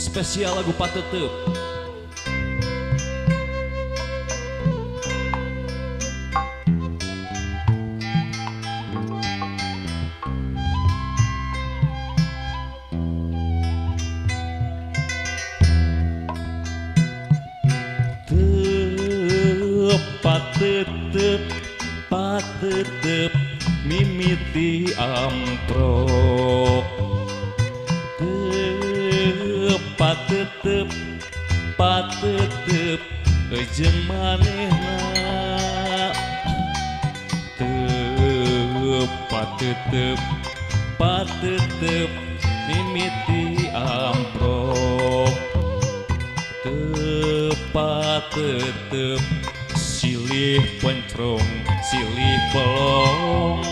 Spesial lagu Pateuteub. Pateuteub, pateuteub, mimiti amprok. Pateuteub, pateuteub, jeung manehna. Pateuteub, pateuteub, mimiti amprok. Pateuteub, silih pencrong, silih pelong.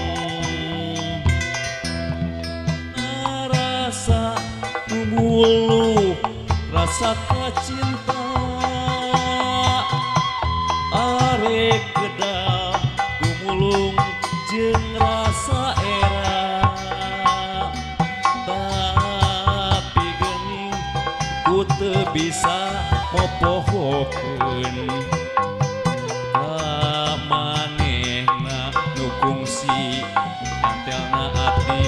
Rasa bulu, rasa kacinta, arek kedah gumulung jeung rasa era. Tapi geuning ku teu bisa mopohokeun manehna nu kungsi antelna ati.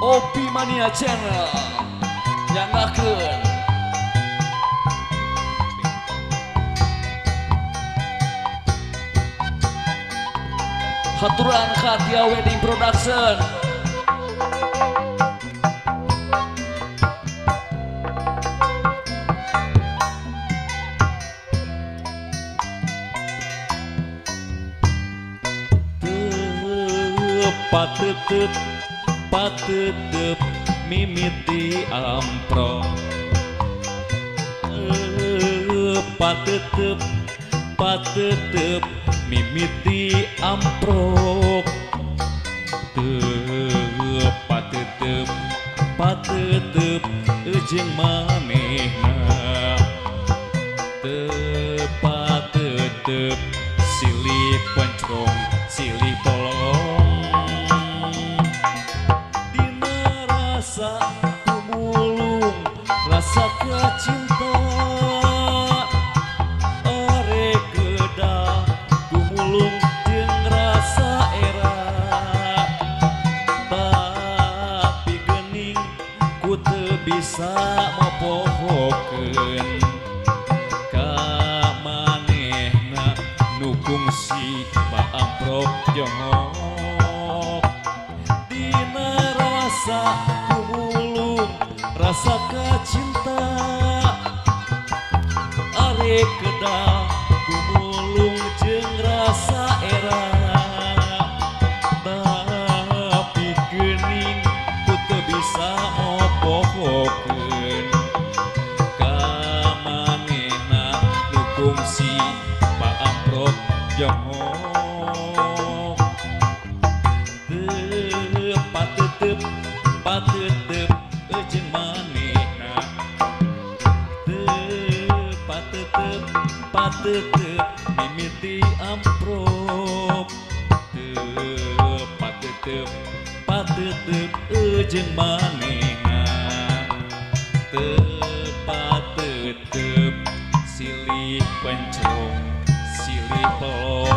Opi Mania Channel nyanggakeun haturan Katia Wedding Production. Pateuteub, pateuteub, mimiti amprok. Pateuteub, pateuteub, mimiti amprok. Pateuteub, pateuteub, jeung manehna. Pateuteub, silih pencrong, silih polong. Rasa kumulung, rasa kacinta, arek kedah kumulung jeung rasa era. Tapi geuning ku teu bisa mopohokeun ka manehna nu kungsi paamprok jongok. Dina rasa rasa kacinta, arek kedah gumulung jeung rasa era. Tapi geuning ku teu bisa mopohokeun ka manehna nu kungsi paamprok jongok. Pateuteub, pateuteub, jeung manehna. Pateuteub, pateuteub, mimiti amprok. Pateuteub, pateuteub, jeung manehna. Pateuteub, silih pencrong, silih pelong.